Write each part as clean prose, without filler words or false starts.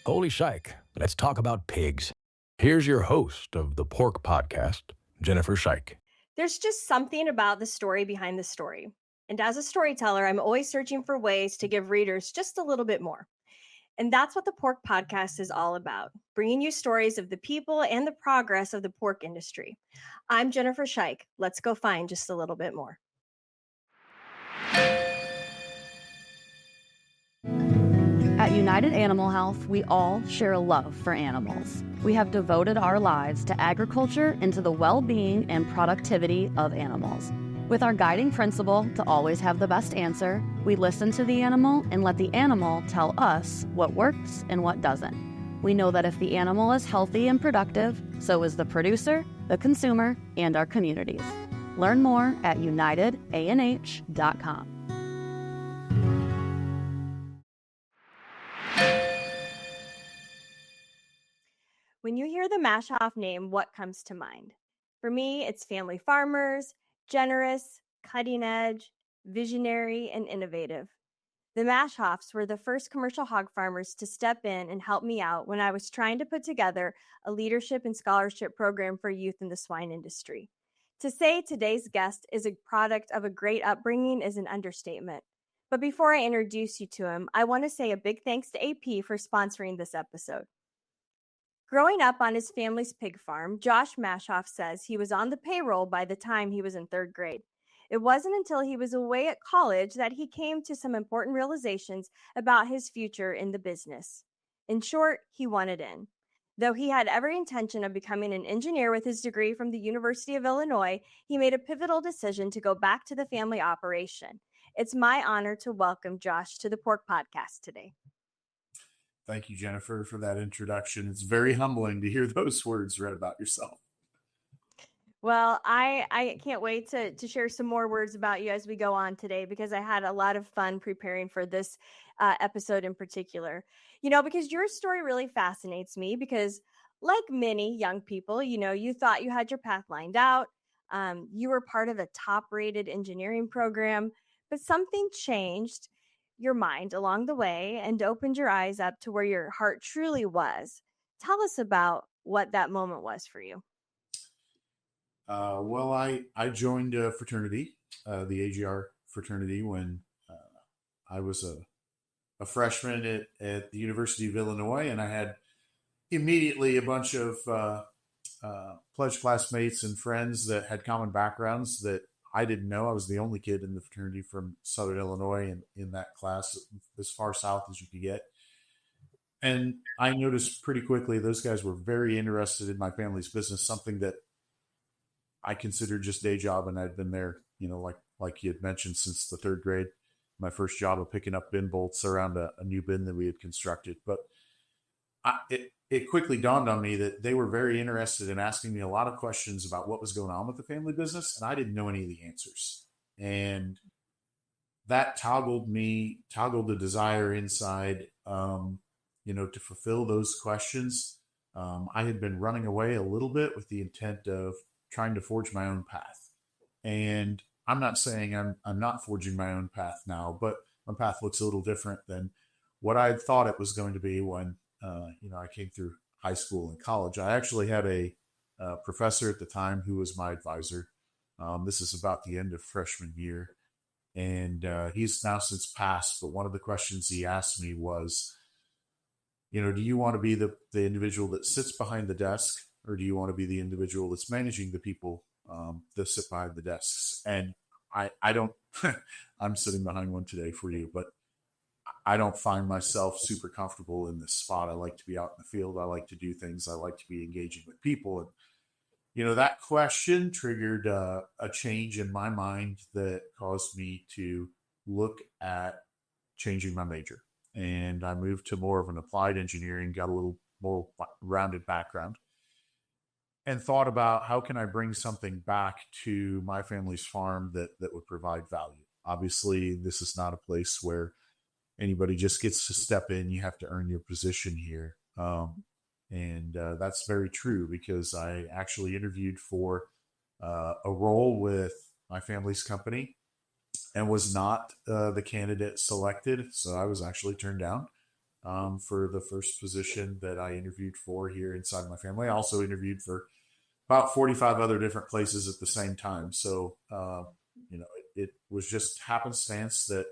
Holy shike, let's talk about pigs. Here's your host of the Pork Podcast, Jennifer Shike. There's just something about the story behind the story. And as a storyteller, I'm always searching for ways to give readers just a little bit more. And that's what the Pork Podcast is all about, bringing you stories of the people and the progress of the pork industry. I'm Jennifer Shike. Let's go find just a little bit more. At United Animal Health, we all share a love for animals. We have devoted our lives to agriculture and to the well-being and productivity of animals. With our guiding principle to always have the best answer, we listen to the animal and let the animal tell us what works and what doesn't. We know that if the animal is healthy and productive, so is the producer, the consumer, and our communities. Learn more at unitedanh.com. When you hear the Maschhoff name, what comes to mind? For me, it's family farmers, generous, cutting edge, visionary, and innovative. The Maschhoffs were the first commercial hog farmers to step in and help me out when I was trying to put together a leadership and scholarship program for youth in the swine industry. To say today's guest is a product of a great upbringing is an understatement. But before I introduce you to him, I want to say a big thanks to AP for sponsoring this episode. Growing up on his family's pig farm, Josh Maschhoff says he was on the payroll by the time he was in third grade. It wasn't until he was away at college that he came to some important realizations about his future in the business. In short, he wanted in. Though he had every intention of becoming an engineer with his degree from the University of Illinois, he made a pivotal decision to go back to the family operation. It's my honor to welcome Josh to the Pork Podcast today. Thank you, Jennifer, for that introduction. It's very humbling to hear those words read about yourself. Well, I can't wait to share some more words about you as we go on today, because I had a lot of fun preparing for this episode in particular. Because your story really fascinates me, because like many young people, you thought you had your path lined out. You were part of a top-rated engineering program, but something changed your mind along the way and opened your eyes up to where your heart truly was. Tell us about what that moment was for you. Well, I joined a fraternity, the AGR fraternity, when I was a freshman at the University of Illinois, and I had immediately a bunch of pledge classmates and friends that had common backgrounds that I didn't know. I was the only kid in the fraternity from Southern Illinois and in that class, as far south as you could get. And I noticed pretty quickly those guys were very interested in my family's business, something that I considered just day job. And I'd been there, like you had mentioned, since the third grade. My first job of picking up bin bolts around a new bin that we had constructed. But it quickly dawned on me that they were very interested in asking me a lot of questions about what was going on with the family business, and I didn't know any of the answers. And that toggled the desire inside, to fulfill those questions. I had been running away a little bit with the intent of trying to forge my own path. And I'm not saying I'm not forging my own path now, but my path looks a little different than what I had thought it was going to be when I came through high school and college. I actually had a professor at the time who was my advisor. This is about the end of freshman year, and he's now since passed. But one of the questions he asked me was, do you want to be the individual that sits behind the desk, or do you want to be the individual that's managing the people that sit behind the desks? And I don't, I'm sitting behind one today for you, but I don't find myself super comfortable in this spot. I like to be out in the field. I like to do things. I like to be engaging with people. And, that question triggered a change in my mind that caused me to look at changing my major. And I moved to more of an applied engineering, got a little more rounded background, and thought about how can I bring something back to my family's farm that would provide value. Obviously, this is not a place where anybody just gets to step in. You have to earn your position here. And that's very true, because I actually interviewed for a role with my family's company and was not the candidate selected. So I was actually turned down. for the first position that I interviewed for here inside my family. I also interviewed for about 45 other different places at the same time. So, it was just happenstance that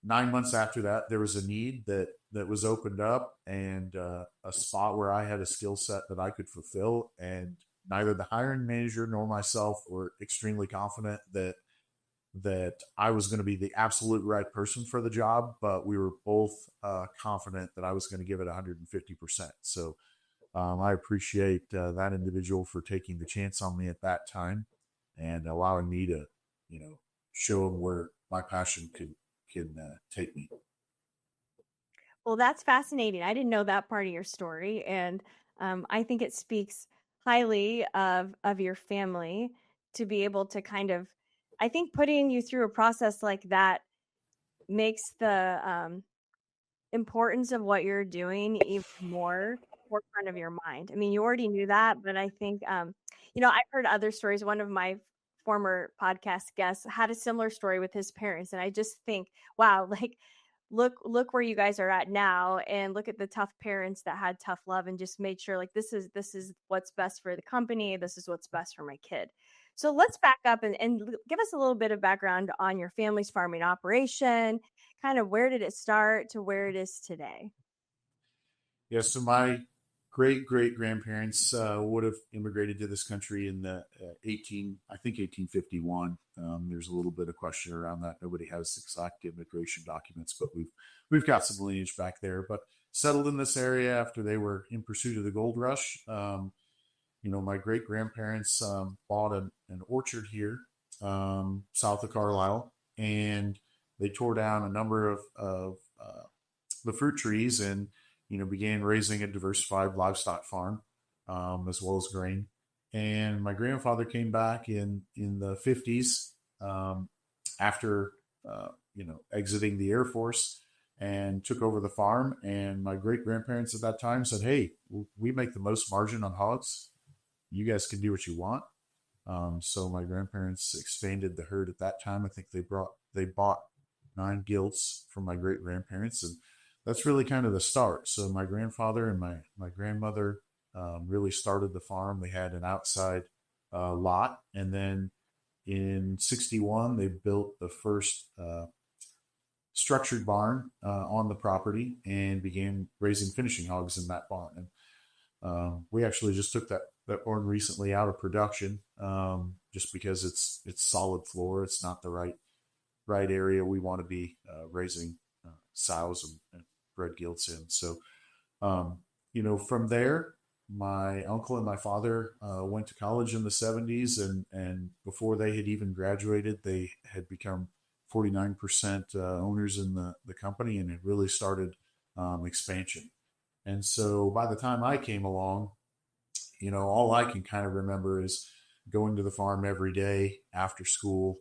9 months after that, there was a need that was opened up, and a spot where I had a skill set that I could fulfill. And neither the hiring manager nor myself were extremely confident that I was going to be the absolute right person for the job, but we were both confident that I was going to give it 150%. So I appreciate that individual for taking the chance on me at that time and allowing me to, show him where my passion can take me. Well, that's fascinating. I didn't know that part of your story, and I think it speaks highly of your family to be able to kind of, I think putting you through a process like that makes the importance of what you're doing even more forefront of your mind. I mean, you already knew that, but I think, I've heard other stories. One of my former podcast guests had a similar story with his parents, and I just think, wow, like look where you guys are at now, and look at the tough parents that had tough love and just made sure like this is what's best for the company. This is what's best for my kid. So let's back up and give us a little bit of background on your family's farming operation. Kind of where did it start to where it is today? Yeah, so my great great grandparents would have immigrated to this country in the 1851. There's a little bit of question around that. Nobody has exact immigration documents, but we've got some lineage back there. But settled in this area after they were in pursuit of the gold rush. My great grandparents bought an orchard here south of Carlisle, and they tore down a number of the fruit trees and began raising a diversified livestock farm, as well as grain. And my grandfather came back in the 50s after exiting the Air Force and took over the farm. And my great grandparents at that time said, "Hey, we make the most margin on hogs. You guys can do what you want." So my grandparents expanded the herd at that time. I think they bought 9 gilts from my great grandparents, and that's really kind of the start. So my grandfather and my grandmother really started the farm. They had an outside lot, and then in '61 they built the first structured barn on the property and began raising finishing hogs in that barn. And we actually just took that barn recently out of production, just because it's solid floor. It's not the right area we want to be raising sows and bred gilts in. So, from there, my uncle and my father went to college in the '70s, and before they had even graduated, they had become 49% owners in the company, and it really started expansion. And so by the time I came along, all I can kind of remember is going to the farm every day after school,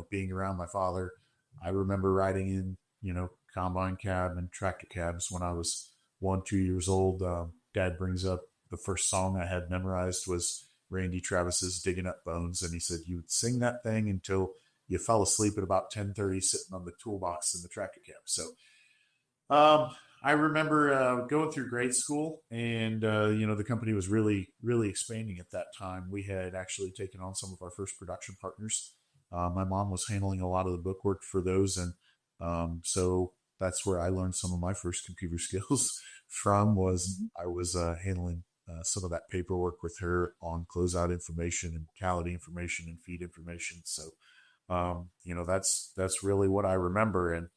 being around my father. I remember riding in, combine cab and tractor cabs when I was 1-2 years old. Dad brings up the first song I had memorized was Randy Travis's "Digging Up Bones," and he said you would sing that thing until you fell asleep at about 10:30, sitting on the toolbox in the tractor cab. So I remember going through grade school, and the company was really, really expanding at that time. We had actually taken on some of our first production partners. My mom was handling a lot of the bookwork for those, and so that's where I learned some of my first computer skills from. I was handling some of that paperwork with her on closeout information and mortality information and feed information. So that's really what I remember, and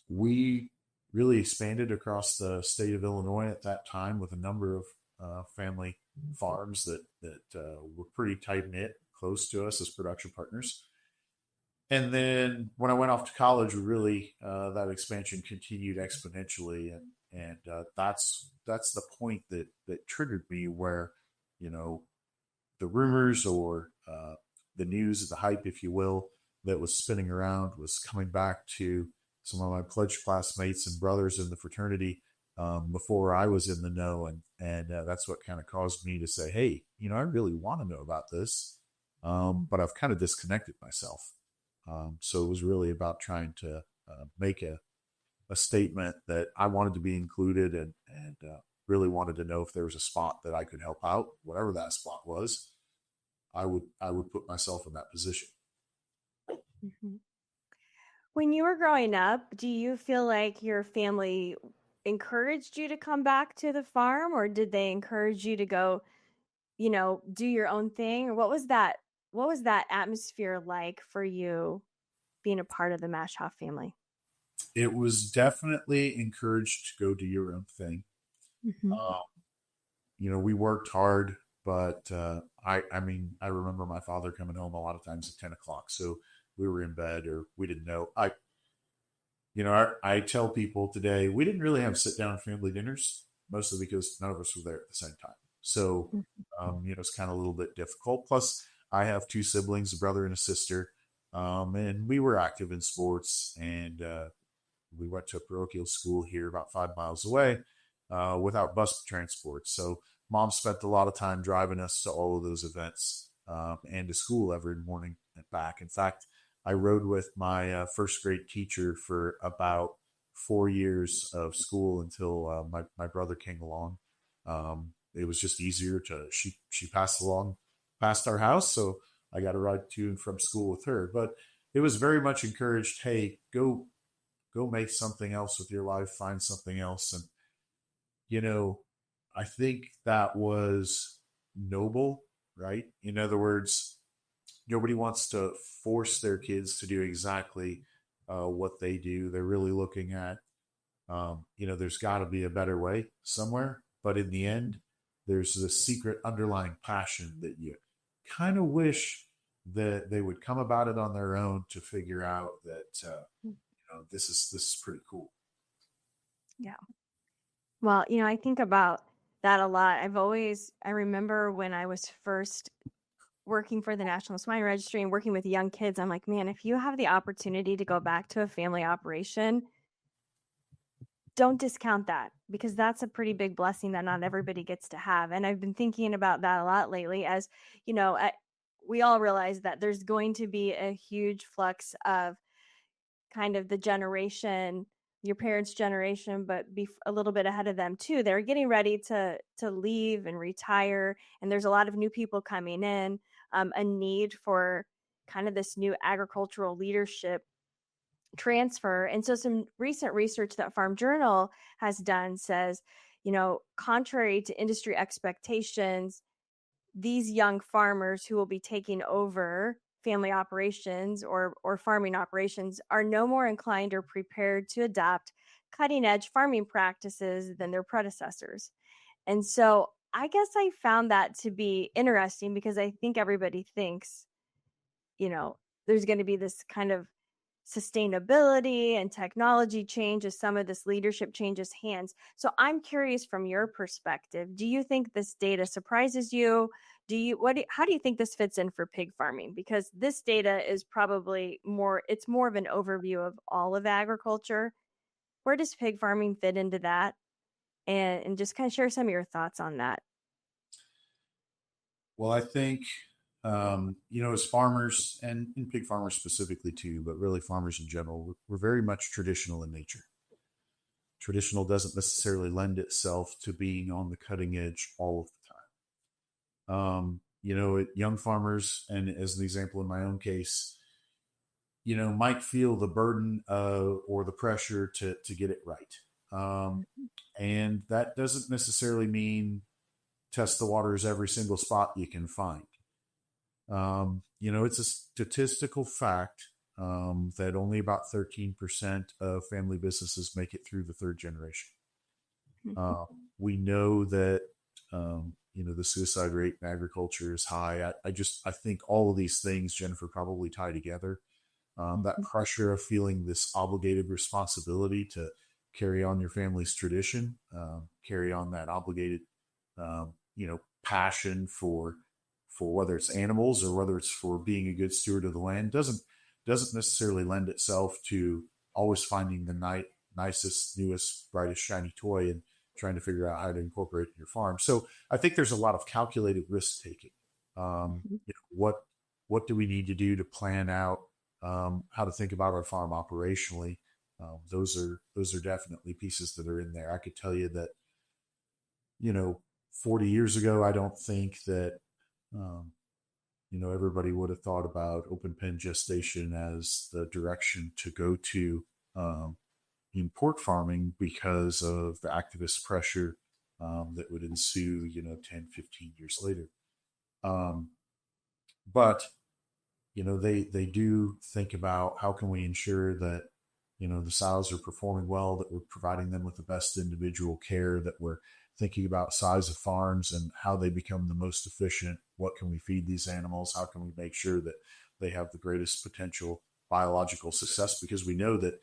we really expanded across the state of Illinois at that time with a number of family farms that were pretty tight knit, close to us as production partners. And then when I went off to college, that expansion continued exponentially, and that's the point that triggered me, where the rumors or the news, the hype, if you will, that was spinning around was coming back to some of my pledge classmates and brothers in the fraternity before I was in the know, and that's what kind of caused me to say, "Hey, I really want to know about this, but I've kind of disconnected myself." So it was really about trying to make a statement that I wanted to be included, and really wanted to know if there was a spot that I could help out, whatever that spot was. I would put myself in that position. Mm-hmm. When you were growing up, do you feel like your family encouraged you to come back to the farm, or did they encourage you to go, do your own thing? Or what was that atmosphere like for you being a part of the Maschhoff family? It was definitely encouraged to go do your own thing. Mm-hmm. Um, we worked hard, but I mean, I remember my father coming home a lot of times at 10 o'clock. So we were in bed or we didn't know. I tell people today, we didn't really have sit down family dinners, mostly because none of us were there at the same time. So, it's kind of a little bit difficult. Plus, I have two siblings, a brother and a sister, and we were active in sports, and we went to a parochial school here about 5 miles away without bus transport. So, mom spent a lot of time driving us to all of those events and to school every morning and back. In fact, I rode with my first grade teacher for about 4 years of school until my brother came along. It was just easier she passed along past our house, so I got to ride to and from school with her. But it was very much encouraged. Hey, go make something else with your life, find something else, and you know, I think that was noble, right? In other words, nobody wants to force their kids to do exactly what they do. They're really looking at, there's got to be a better way somewhere. But in the end, there's this secret underlying passion that you kind of wish that they would come about it on their own to figure out that this is pretty cool. Yeah. Well, I think about that a lot. I remember when I was first working for the National Swine Registry and working with young kids, I'm like, man, if you have the opportunity to go back to a family operation, don't discount that, because that's a pretty big blessing that not everybody gets to have. And I've been thinking about that a lot lately, as we all realize that there's going to be a huge flux of kind of the generation, your parents' generation, but be a little bit ahead of them too. They're getting ready to leave and retire, and there's a lot of new people coming in. A need for kind of this new agricultural leadership transfer. And so some recent research that Farm Journal has done says, contrary to industry expectations, these young farmers who will be taking over family operations or farming operations are no more inclined or prepared to adopt cutting edge farming practices than their predecessors. And so I guess I found that to be interesting, because I think everybody thinks, there's going to be this kind of sustainability and technology change as some of this leadership changes hands. So I'm curious, from your perspective, do you think this data surprises you? How do you think this fits in for pig farming? Because this data is probably it's more of an overview of all of agriculture. Where does pig farming fit into that? And just kind of share some of your thoughts on that. Well, I think, as farmers and pig farmers specifically too, but really farmers in general, we're very much traditional in nature. Traditional doesn't necessarily lend itself to being on the cutting edge all of the time. Young farmers, and as an example in my own case, might feel the burden or the pressure to get it right. And that doesn't necessarily mean test the waters every single spot you can find. It's a statistical fact that only about 13% of family businesses make it through the third generation. We know that, the suicide rate in agriculture is high. I think all of these things, Jennifer, probably tie together. That pressure of feeling this obligated responsibility to carry on your family's tradition, carry on that obligated, passion for whether it's animals or whether it's for being a good steward of the land doesn't necessarily lend itself to always finding the nicest, newest, brightest, shiny toy and trying to figure out how to incorporate it in your farm. So I think there's a lot of calculated risk taking. What do we need to do to plan out how to think about our farm operationally Those are definitely pieces that are in there. I could tell you that, 40 years ago, I don't think that, um, everybody would have thought about open pen gestation as the direction to go to um, in pork farming because of the activist pressure that would ensue, 10, 15 years later. Um, but they do think about how can we ensure that the sows are performing well, that we're providing them with the best individual care, that we're thinking about size of farms and how they become the most efficient. What can we feed these animals? How can we make sure that they have the greatest potential biological success? Because we know that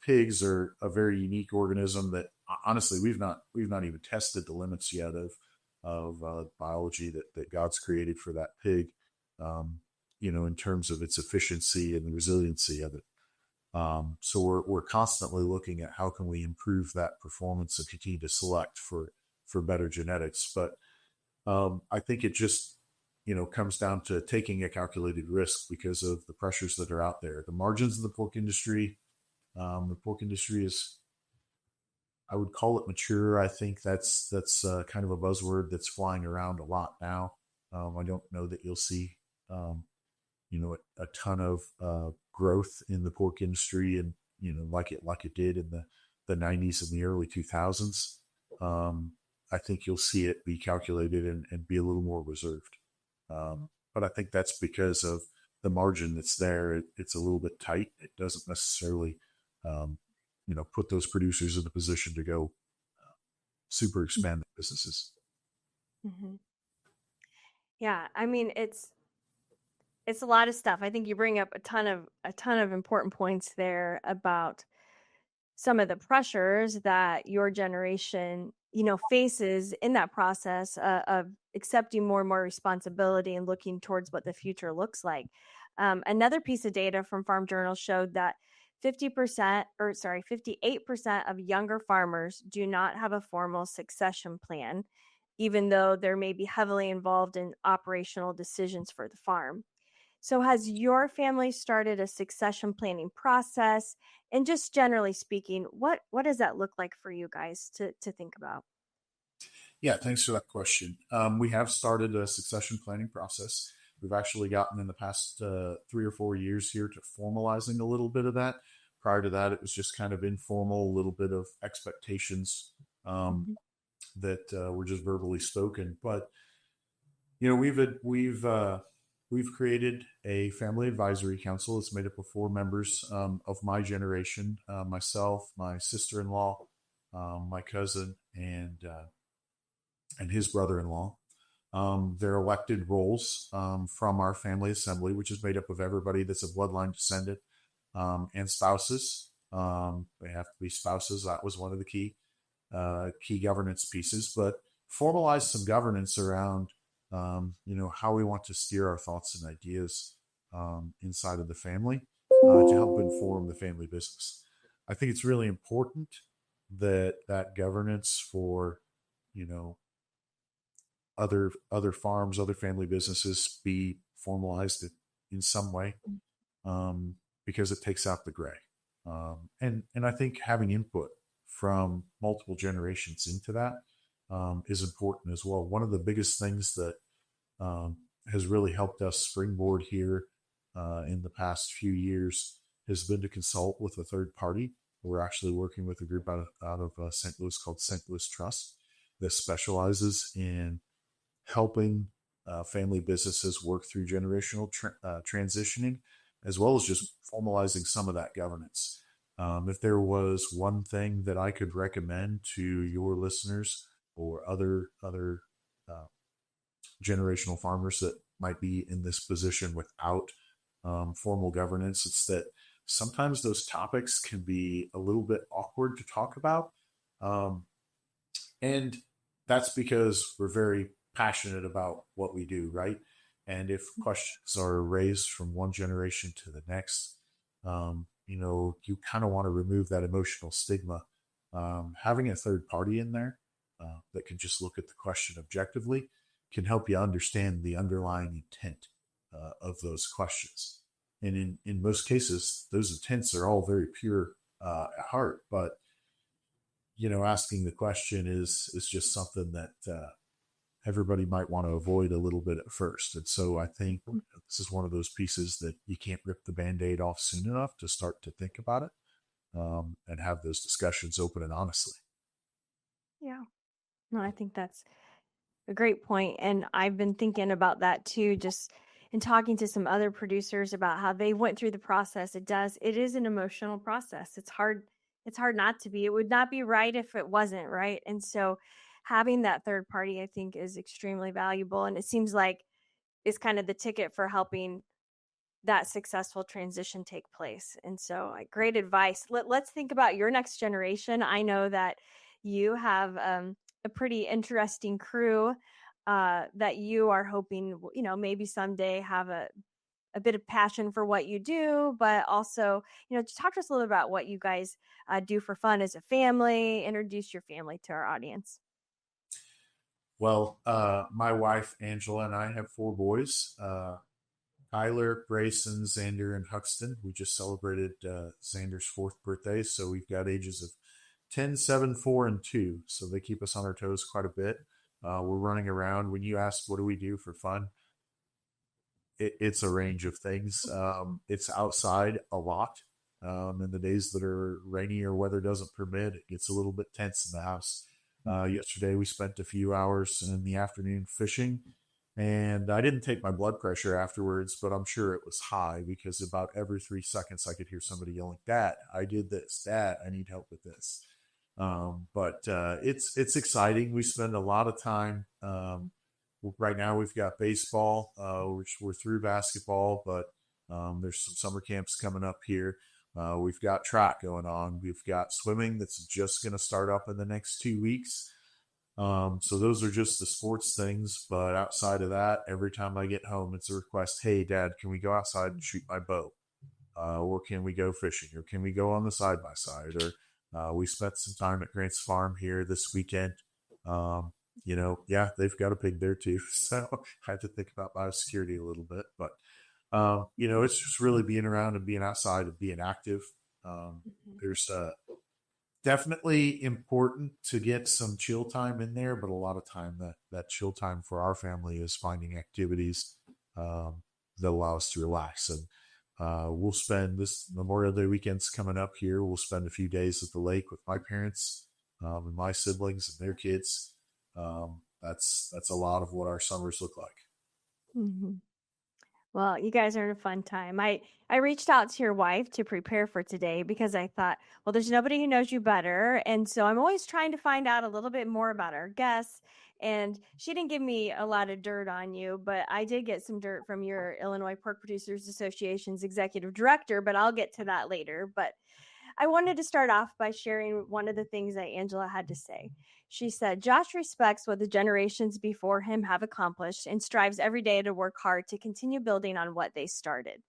pigs are a very unique organism that honestly we've not even tested the limits yet of biology that God's created for that pig. Um, in terms of its efficiency and the resiliency of it. So we're constantly looking at how can we improve that performance and continue to select for better genetics. But I think it just comes down to taking a calculated risk because of the pressures that are out there. The margins of the pork industry. The pork industry is, I would call it mature. I think that's kind of a buzzword that's flying around a lot now. I don't know that you'll see a ton of growth in the pork industry, and like it did in the 90s and the early 2000s. I think you'll see it be calculated and be a little more reserved. But I think that's because of the margin that's there. It's a little bit tight. It doesn't necessarily put those producers in a position to go super expand their businesses. Mm-hmm. Yeah, I mean it's a lot of stuff. I think you bring up a ton of important points there about some of the pressures that your generation, faces in that process of accepting more and more responsibility and looking towards what the future looks like. Another piece of data from Farm Journal showed that 58% of younger farmers do not have a formal succession plan, even though they're maybe heavily involved in operational decisions for the farm. So has your family started a succession planning process? And just generally speaking, what does that look like for you guys to think about? Yeah, thanks for that question. We have started a succession planning process. We've actually gotten in the past 3 or 4 years here to formalizing a little bit of that. Prior to that, it was just kind of informal, a little bit of expectations Mm-hmm. that were just verbally spoken. But we've created a family advisory council. It's made up of 4 members of my generation: myself, my sister-in-law, my cousin, and his brother-in-law. They're elected roles from our family assembly, which is made up of everybody that's a bloodline descendant, and spouses. They have to be spouses. That was one of the key governance pieces. But formalize some governance around how we want to steer our thoughts and ideas inside of the family to help inform the family business. I think it's really important that governance for other farms, other family businesses be formalized in some way, because it takes out the gray. And I think having input from multiple generations into that is important as well. One of the biggest things that has really helped us springboard here in the past few years has been to consult with a third party. We're actually working with a group out of St. Louis called St. Louis Trust that specializes in helping family businesses work through generational transitioning, as well as just formalizing some of that governance. If there was one thing that I could recommend to your listeners or other generational farmers that might be in this position without formal governance, it's that sometimes those topics can be a little bit awkward to talk about. And that's because we're very passionate about what we do, right? And if questions are raised from one generation to the next, you kind of want to remove that emotional stigma. Having a third party in there that can just look at the question objectively can help you understand the underlying intent of those questions. And in most cases, those intents are all very pure at heart. But, asking the question is just something that everybody might want to avoid a little bit at first. And so I think this is one of those pieces that you can't rip the Band-Aid off soon enough to start to think about it, and have those discussions open and honestly. Yeah. No, I think that's a great point. And I've been thinking about that too, just in talking to some other producers about how they went through the process. It is an emotional process. It's hard not to be. It would not be right if it wasn't, right? And so having that third party, I think, is extremely valuable. And it seems like it's kind of the ticket for helping that successful transition take place. And so great advice. Let's think about your next generation. I know that you have a pretty interesting crew that you are hoping, maybe someday have a bit of passion for what you do, but also, just talk to us a little about what you guys do for fun as a family. Introduce your family to our audience. Well, my wife, Angela, and I have 4 boys. Tyler, Grayson, Xander, and Huxton. We just celebrated Xander's 4th birthday, so we've got ages of 10, 7, 4, and 2. So they keep us on our toes quite a bit. We're running around. When you ask what do we do for fun, it's a range of things. It's outside a lot. In the days that are rainy or weather doesn't permit, it gets a little bit tense in the house. Yesterday we spent a few hours in the afternoon fishing. And I didn't take my blood pressure afterwards, but I'm sure it was high because about every 3 seconds I could hear somebody yelling, "Dad, I did this. Dad, I need help with this." But it's exciting. We spend a lot of time. Right now we've got baseball. We're through basketball, but there's some summer camps coming up here. We've got track going on. We've got swimming that's just going to start up in the next 2 weeks. So those are just the sports things. But outside of that, every time I get home, it's a request. "Hey, Dad, can we go outside and shoot my bow? Or can we go fishing? Or can we go on the side-by-side? Or we spent some time at Grant's farm here this weekend. Yeah, they've got a pig there too. So I had to think about biosecurity a little bit. But, it's just really being around and being outside and being active. There's definitely important to get some chill time in there, but a lot of time that chill time for our family is finding activities that allow us to relax. And we'll spend this Memorial Day weekend's coming up here. We'll spend a few days at the lake with my parents and my siblings and their kids. That's a lot of what our summers look like. Mm-hmm. Well, you guys are in a fun time. I reached out to your wife to prepare for today because I thought, well, there's nobody who knows you better. And so I'm always trying to find out a little bit more about our guests. And she didn't give me a lot of dirt on you, but I did get some dirt from your Illinois Pork Producers Association's executive director, but I'll get to that later. But I wanted to start off by sharing one of the things that Angela had to say. She said, "Josh respects what the generations before him have accomplished and strives every day to work hard to continue building on what they started.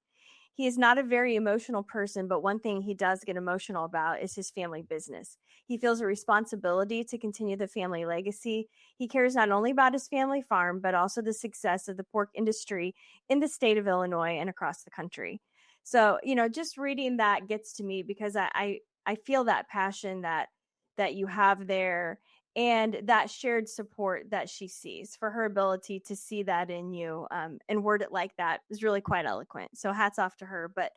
He is not a very emotional person, but one thing he does get emotional about is his family business. He feels a responsibility to continue the family legacy. He cares not only about his family farm, but also the success of the pork industry in the state of Illinois and across the country." So, just reading that gets to me because I feel that passion that you have there, and that shared support that she sees. For her ability to see that in you and word it like that is really quite eloquent. So hats off to her. But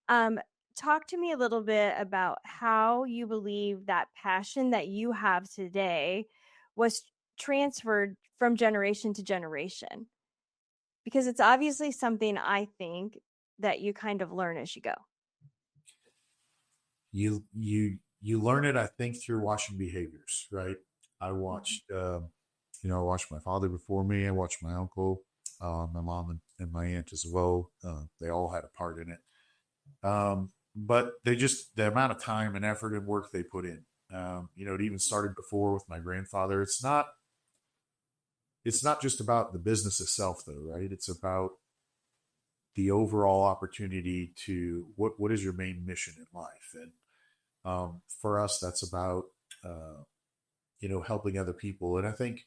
talk to me a little bit about how you believe that passion that you have today was transferred from generation to generation, because it's obviously something I think that you kind of learn as you go. You learn it, I think, through watching behaviors, right? I watched, I watched my father before me. I watched my uncle, my mom, and my aunt as well. They all had a part in it. But the amount of time and effort and work they put in, it even started before with my grandfather. It's not just about the business itself though, right? It's about the overall opportunity to what is your main mission in life. And for us, that's about, helping other people. And I think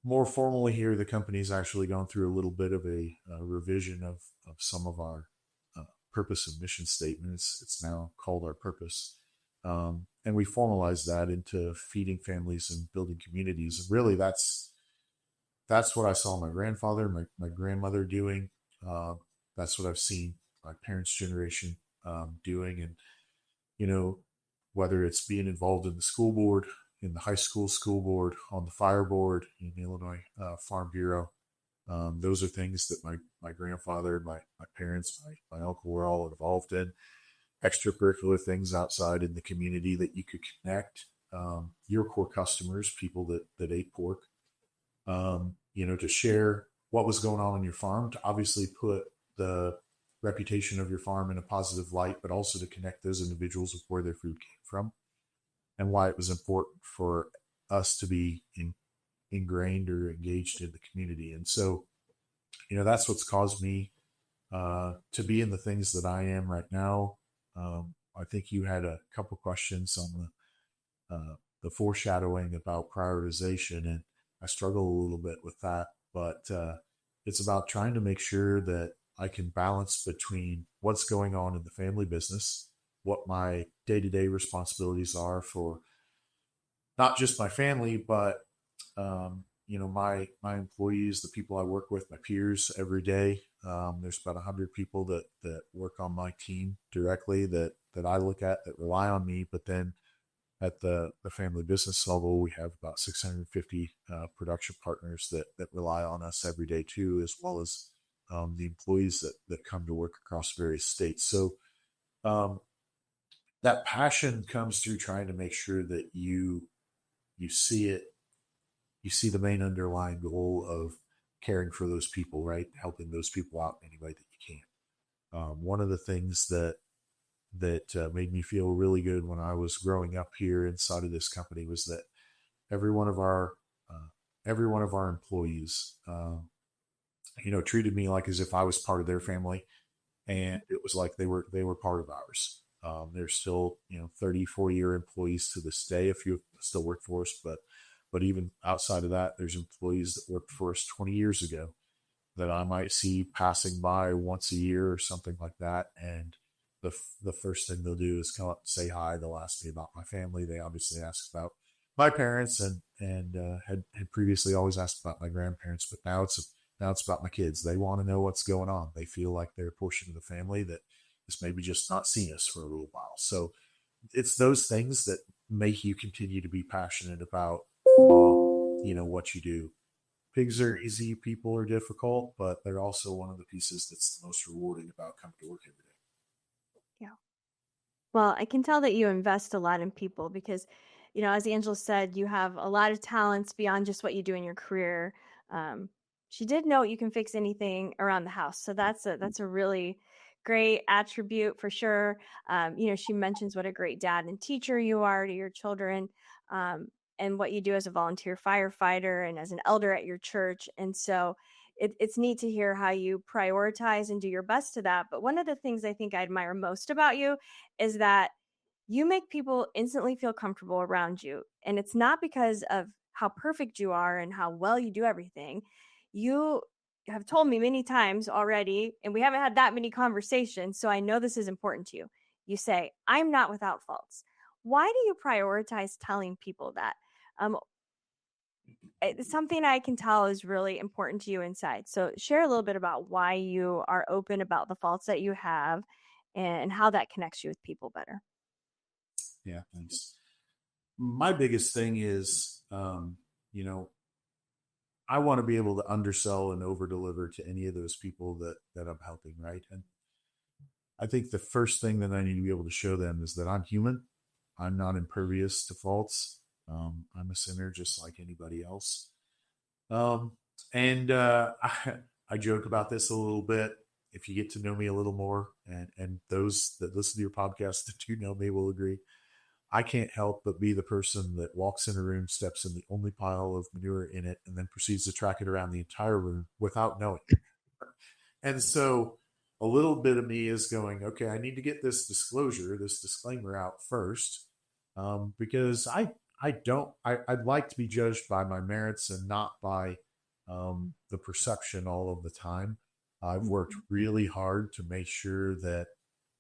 more formally here, the company's actually gone through a little bit of a revision of some of our purpose and mission statement. It's now called our purpose. And we formalize that into feeding families and building communities. And really, that's what I saw my grandfather, my grandmother doing. That's what I've seen my parents' generation doing. And, whether it's being involved in the school board, in the high school board, on the fire board, in the Illinois Farm Bureau, those are things that my grandfather, my parents, my uncle were all involved in. Extracurricular things outside in the community that you could connect your core customers, people that ate pork, to share what was going on your farm, to obviously put the reputation of your farm in a positive light, but also to connect those individuals with where their food came from and why it was important for us to be ingrained or engaged in the community. And so, that's what's caused me to be in the things that I am right now. I think you had a couple questions on the foreshadowing about prioritization, and I struggle a little bit with that, but it's about trying to make sure that I can balance between what's going on in the family business, what my day-to-day responsibilities are for not just my family, but my employees, the people I work with, my peers every day. There's about 100 people that work on my team directly that I look at, that rely on me. But then at the family business level, we have about 650 production partners that rely on us every day too, as well as the employees that come to work across various states. So that passion comes through trying to make sure that you see it. You see the main underlying goal of caring for those people, right? Helping those people out in any way that you can. One of the things that made me feel really good when I was growing up here inside of this company was that every one of our employees, treated me like as if I was part of their family, and it was like they were part of ours. They're still 34-year employees to this day, if you still work for us, but even outside of that, there's employees that worked for us 20 years ago that I might see passing by once a year or something like that. And the first thing they'll do is come up and say hi. They'll ask me about my family. They obviously ask about my parents and had previously always asked about my grandparents, but now it's about my kids. They want to know what's going on. They feel like they're a portion of the family that is maybe just not seeing us for a little while. So it's those things that make you continue to be passionate about what you do. Pigs are easy, people are difficult, but they're also one of the pieces that's the most rewarding about coming to work every day. Yeah. Well, I can tell that you invest a lot in people because, as Angela said, you have a lot of talents beyond just what you do in your career. She did note you can fix anything around the house. So that's a really great attribute for sure. She mentions what a great dad and teacher you are to your children. And what you do as a volunteer firefighter and as an elder at your church. And so it's neat to hear how you prioritize and do your best to that. But one of the things I think I admire most about you is that you make people instantly feel comfortable around you. And it's not because of how perfect you are and how well you do everything. You have told me many times already, and we haven't had that many conversations, so I know this is important to you. You say, I'm not without faults. Why do you prioritize telling people that? It's something I can tell is really important to you inside. So share a little bit about why you are open about the faults that you have and how that connects you with people better. Yeah, thanks. My biggest thing is, I want to be able to undersell and over deliver to any of those people that I'm helping, right? And I think the first thing that I need to be able to show them is that I'm human. I'm not impervious to faults. I'm a sinner just like anybody else. I joke about this a little bit. If you get to know me a little more, and those that listen to your podcast that do know me will agree, I can't help but be the person that walks in a room, steps in the only pile of manure in it, and then proceeds to track it around the entire room without knowing. And so a little bit of me is going, okay, I need to get this disclaimer out first, because I'd like to be judged by my merits and not by the perception all of the time. I've worked really hard to make sure that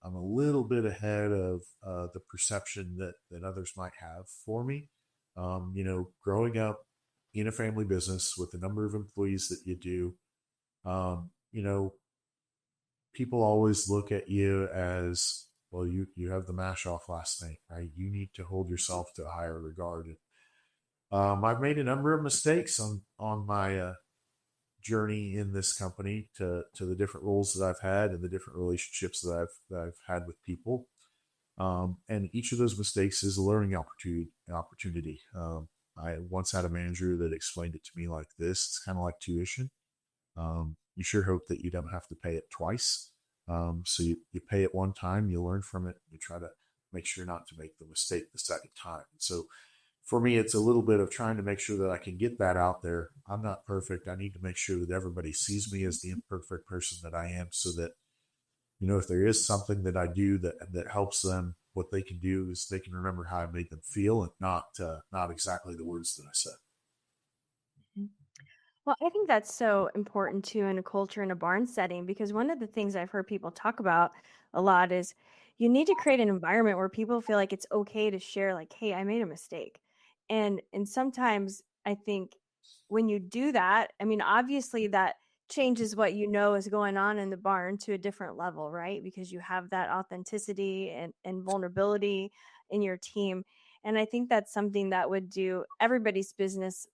I'm a little bit ahead of the perception that others might have for me. Growing up in a family business with the number of employees that you do, you know, people always look at you as, well, you have the Maschhoff last name, right? You need to hold yourself to a higher regard. I've made a number of mistakes on my journey in this company to the different roles that I've had and the different relationships that I've had with people. And each of those mistakes is a learning opportunity. I once had a manager that explained it to me like this. It's kind of like tuition. You sure hope that you don't have to pay it twice. So you pay it one time, you learn from it, you try to make sure not to make the mistake the second time. So for me, it's a little bit of trying to make sure that I can get that out there. I'm not perfect. I need to make sure that everybody sees me as the imperfect person that I am, so that, if there is something that I do that helps them, what they can do is they can remember how I made them feel, and not exactly the words that I said. Well, I think that's so important too in a culture in a barn setting, because one of the things I've heard people talk about a lot is you need to create an environment where people feel like it's okay to share, like, hey, I made a mistake. And sometimes I think when you do that, I mean, obviously that changes what you know is going on in the barn to a different level, right? Because you have that authenticity and vulnerability in your team. And I think that's something that would do everybody's business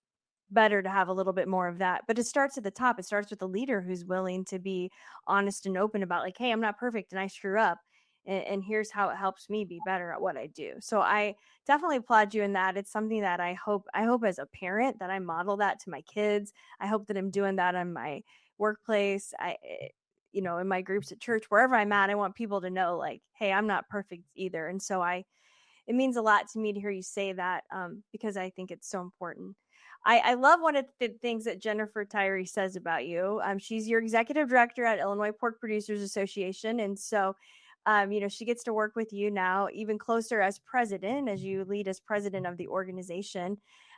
better to have a little bit more of that. But it starts at the top. It starts with a leader who's willing to be honest and open about, like, hey, I'm not perfect and I screw up. And here's how it helps me be better at what I do. So I definitely applaud you in that. It's something that I hope as a parent that I model that to my kids. I hope that I'm doing that in my workplace. In my groups at church, wherever I'm at, I want people to know, like, hey, I'm not perfect either. And so it means a lot to me to hear you say that, because I think it's so important. I love one of the things that Jennifer Tyree says about you. She's your executive director at Illinois Pork Producers Association. And so, she gets to work with you now even closer as president, as you lead as president of the organization.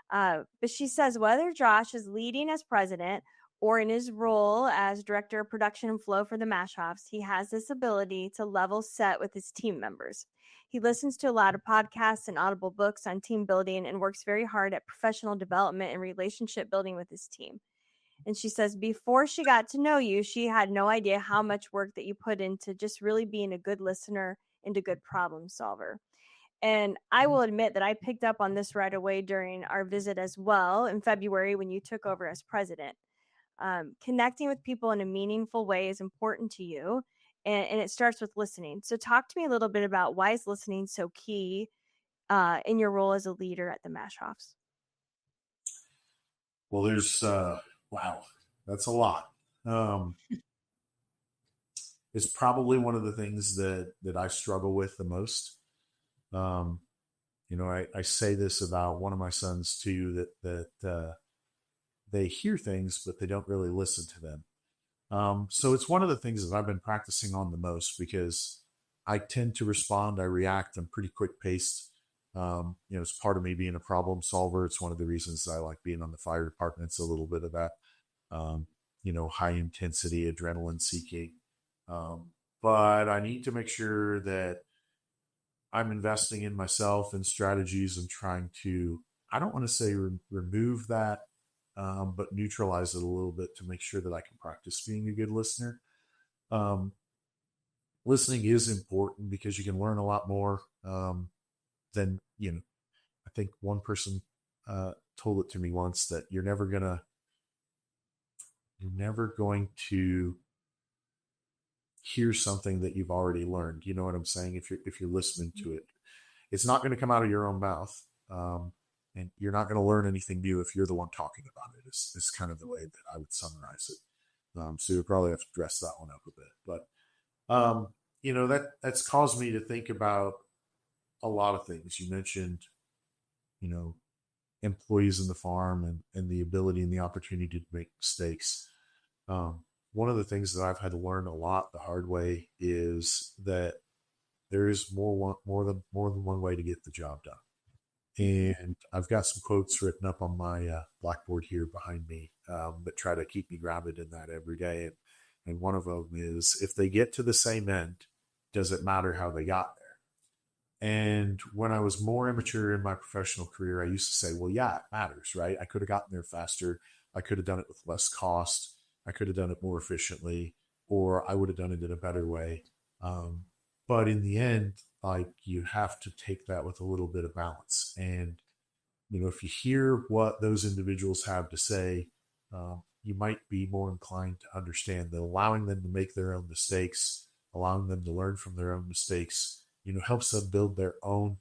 But she says whether Josh is leading as president or in his role as director of production and flow for the Maschhoffs, he has this ability to level set with his team members. He listens to a lot of podcasts and audible books on team building and works very hard at professional development and relationship building with his team. And she says before she got to know you, she had no idea how much work that you put into just really being a good listener and a good problem solver. And I will admit that I picked up on this right away during our visit as well in February when you took over as president. Connecting with people in a meaningful way is important to you, and it starts with listening. So talk to me a little bit about why is listening so key in your role as a leader at the Maschhoffs? Well, there's wow, that's a lot. It's probably one of the things that I struggle with the most. I say this about one of my sons too, that they hear things, but they don't really listen to them. So it's one of the things that I've been practicing on the most, because I tend to respond, I react, I'm pretty quick paced. It's part of me being a problem solver. It's one of the reasons I like being on the fire department. It's a little bit of that, high intensity adrenaline seeking. But I need to make sure that I'm investing in myself and strategies and trying to, I don't want to say remove that, but neutralize it a little bit to make sure that I can practice being a good listener. Listening is important because you can learn a lot more than, I think one person told it to me once, that you're never going to hear something that you've already learned. You know what I'm saying? If you're listening to it, it's not going to come out of your own mouth. And you're not going to learn anything new if you're the one talking about it. Is kind of the way that I would summarize it. So you'll probably have to dress that one up a bit, but that's caused me to think about a lot of things. You mentioned, employees in the farm and the ability and the opportunity to make mistakes. One of the things that I've had to learn a lot the hard way is that there is more than one way to get the job done. And I've got some quotes written up on my blackboard here behind me that try to keep me grounded in that every day. And one of them is, if they get to the same end, does it matter how they got there? And when I was more immature in my professional career, I used to say, well, yeah, it matters, right? I could have gotten there faster. I could have done it with less cost. I could have done it more efficiently, or I would have done it in a better way. Um, but in the end, like, you have to take that with a little bit of balance. And, if you hear what those individuals have to say, you might be more inclined to understand that allowing them to make their own mistakes, allowing them to learn from their own mistakes, helps them build their own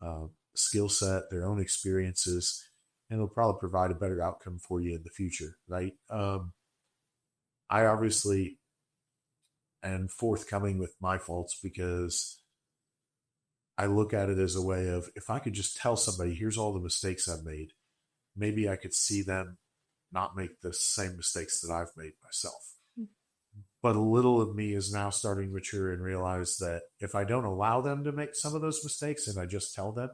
uh, skill set, their own experiences, and it'll probably provide a better outcome for you in the future, right? I obviously am forthcoming with my faults because I look at it as a way of, if I could just tell somebody, here's all the mistakes I've made, maybe I could see them not make the same mistakes that I've made myself. But a little of me is now starting to mature and realize that if I don't allow them to make some of those mistakes and I just tell them,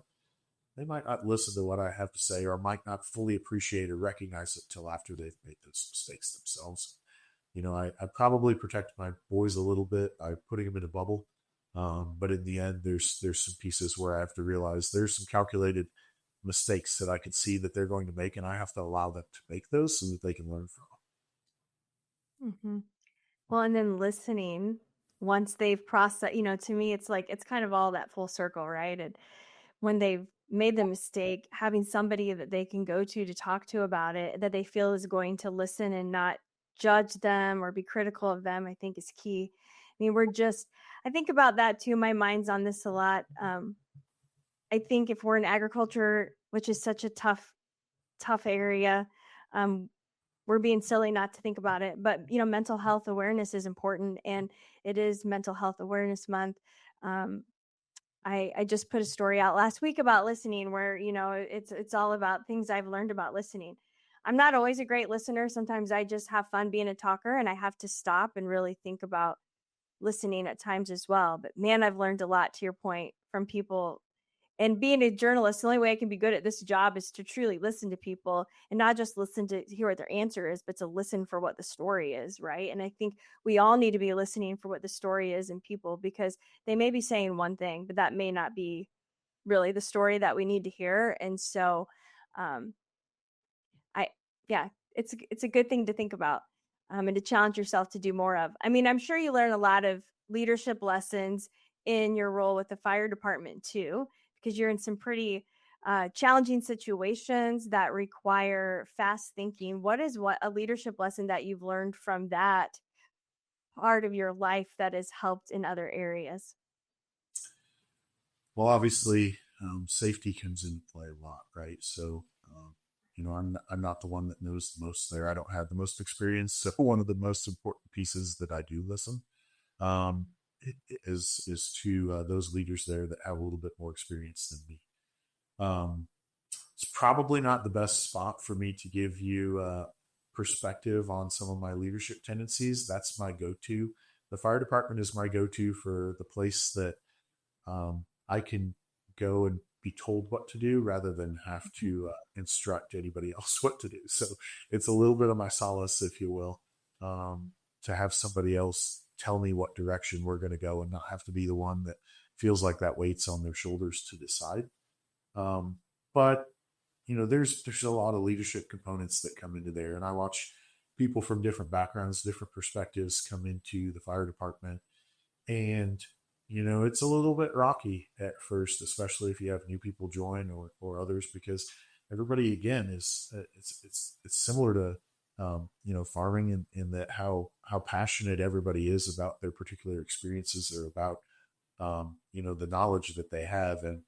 they might not listen to what I have to say, or might not fully appreciate or recognize it till after they've made those mistakes themselves. I probably protect my boys a little bit by putting them in a bubble. But in the end, there's some pieces where I have to realize there's some calculated mistakes that I can see that they're going to make, and I have to allow them to make those so that they can learn from them. Mm-hmm. Well, and then listening once they've processed, to me, it's like, it's kind of all that full circle, right? And when they've made the mistake, having somebody that they can go to talk to about it, that they feel is going to listen and not judge them or be critical of them, I think is key. I mean, I think about that too. My mind's on this a lot. I think if we're in agriculture, which is such a tough area, we're being silly not to think about it. But, mental health awareness is important, and it is Mental Health Awareness Month. I just put a story out last week about listening, where, it's all about things I've learned about listening. I'm not always a great listener. Sometimes I just have fun being a talker, and I have to stop and really think about listening at times as well. But man, I've learned a lot, to your point, from people. And being a journalist, the only way I can be good at this job is to truly listen to people, and not just listen to hear what their answer is, but to listen for what the story is, right? And I think we all need to be listening for what the story is in people, because they may be saying one thing, but that may not be really the story that we need to hear. And so, um, yeah, it's a good thing to think about, and to challenge yourself to do more of. I mean, I'm sure you learn a lot of leadership lessons in your role with the fire department too, because you're in some pretty challenging situations that require fast thinking. What a leadership lesson that you've learned from that part of your life that has helped in other areas? Well, obviously, safety comes into play a lot, right? So, I'm not the one that knows the most there. I don't have the most experience. So, one of the most important pieces that I do listen um, is to those leaders there that have a little bit more experience than me. Um, it's probably not the best spot for me to give you perspective on some of my leadership tendencies. That's my go-to. The fire department is my go-to for the place that I can go and be told what to do rather than have to instruct anybody else what to do. So it's a little bit of my solace, if you will, to have somebody else tell me what direction we're going to go and not have to be the one that feels like that weight's on their shoulders to decide. But there's a lot of leadership components that come into there, and I watch people from different backgrounds, different perspectives come into the fire department, and it's a little bit rocky at first, especially if you have new people join or others, because everybody, again, is it's similar to farming in that how passionate everybody is about their particular experiences or about the knowledge that they have, and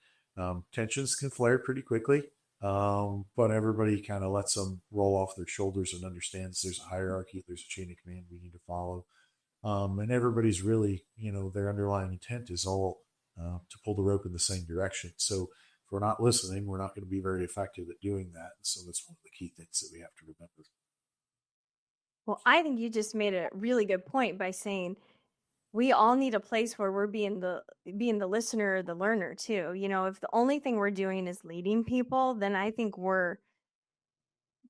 tensions can flare pretty quickly. But everybody kind of lets them roll off their shoulders and understands there's a hierarchy, there's a chain of command we need to follow. And everybody's really, their underlying intent is all to pull the rope in the same direction. So if we're not listening, we're not going to be very effective at doing that. And so that's one of the key things that we have to remember. Well, I think you just made a really good point by saying we all need a place where we're being the listener or the learner too. If the only thing we're doing is leading people, then I think we're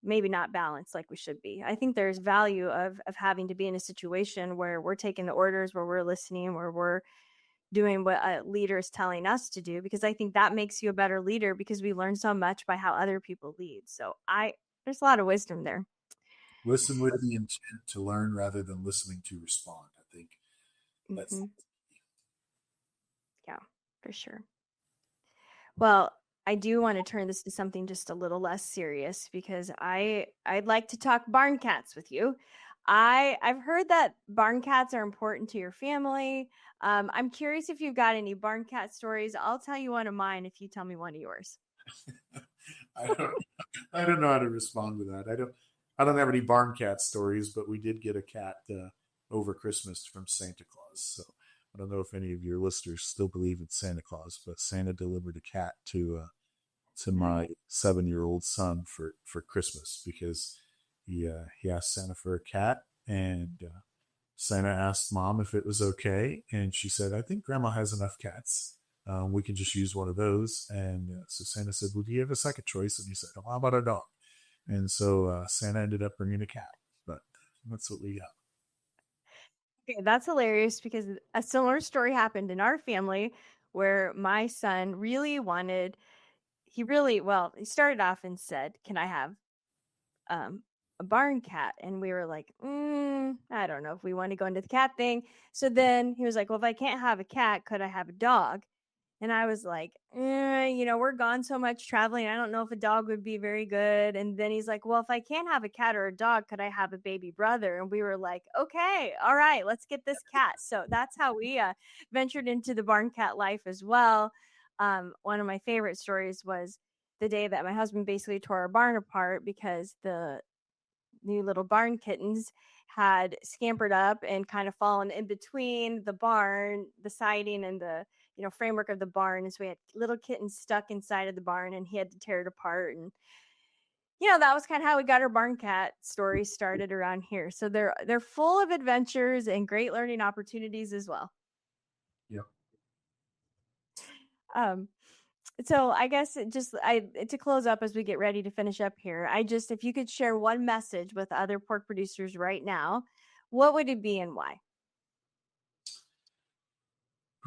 maybe not balanced like we should be. I think there's value of having to be in a situation where we're taking the orders, where we're listening, where we're doing what a leader is telling us to do, because I think that makes you a better leader, because we learn so much by how other people lead. So there's a lot of wisdom there. Listen with the intent to learn rather than listening to respond. I think that's Mm-hmm. Yeah, for sure. Well, I do want to turn this to something just a little less serious, because I'd like to talk barn cats with you. I've heard that barn cats are important to your family. I'm curious if you've got any barn cat stories. I'll tell you one of mine if you tell me one of yours. I don't I don't know how to respond to that. I don't have any barn cat stories, but we did get a cat over Christmas from Santa Claus. So I don't know if any of your listeners still believe in Santa Claus, but Santa delivered a cat to my 7-year-old son for Christmas, because he asked Santa for a cat, and Santa asked Mom if it was okay, and she said, "I think Grandma has enough cats. We can just use one of those." And so Santa said, "Well, do you have a second choice?" And he said, "Oh, how about a dog?" And so Santa ended up bringing a cat, but that's what we got. Okay, that's hilarious, because a similar story happened in our family, where my son he started off and said, "Can I have a barn cat?" And we were like, I don't know if we want to go into the cat thing. So then he was like, "Well, if I can't have a cat, could I have a dog?" And I was like, we're gone so much traveling, I don't know if a dog would be very good. And then he's like, "Well, if I can't have a cat or a dog, could I have a baby brother?" And we were like, "Okay, all right, let's get this cat." So that's how we ventured into the barn cat life as well. One of my favorite stories was the day that my husband basically tore our barn apart, because the new little barn kittens had scampered up and kind of fallen in between the barn, the siding, and the framework of the barn. And so we had little kittens stuck inside of the barn, and he had to tear it apart. And that was kind of how we got our barn cat story started around here. So they're full of adventures and great learning opportunities as well. Yeah. Um, so I guess to close up as we get ready to finish up here, if you could share one message with other pork producers right now, what would it be and why?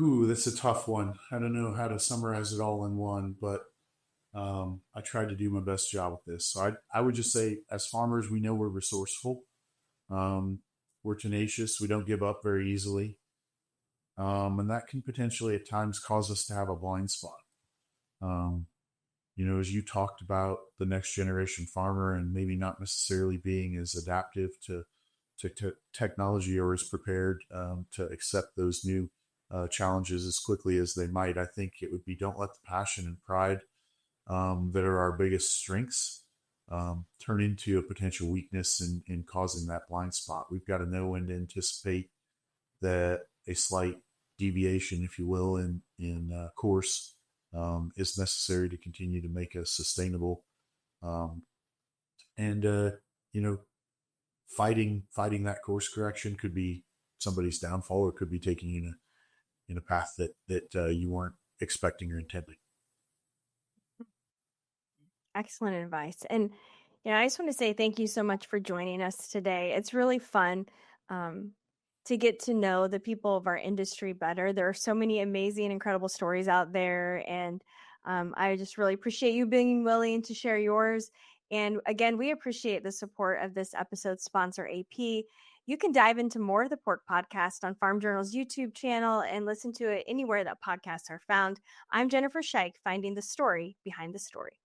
Ooh, that's a tough one. I don't know how to summarize it all in one, but I tried to do my best job with this. So I would just say, as farmers, we know we're resourceful. Um, we're tenacious. We don't give up very easily. And that can potentially at times cause us to have a blind spot. Um, as you talked about the next generation farmer and maybe not necessarily being as adaptive to technology or as prepared to accept those new challenges as quickly as they might, I think it would be, don't let the passion and pride that are our biggest strengths turn into a potential weakness in causing that blind spot. We've got to know when to anticipate that a slight deviation, if you will, in course is necessary to continue to make us sustainable. Um, and fighting that course correction could be somebody's downfall, or could be taking you in a path that you weren't expecting or intending. Excellent advice. And I just want to say thank you so much for joining us today. It's really fun to get to know the people of our industry better. There are so many amazing, incredible stories out there. And I just really appreciate you being willing to share yours. And again, we appreciate the support of this episode's sponsor, AP. You can dive into more of the Pork Podcast on Farm Journal's YouTube channel and listen to it anywhere that podcasts are found. I'm Jennifer Scheich, finding the story behind the story.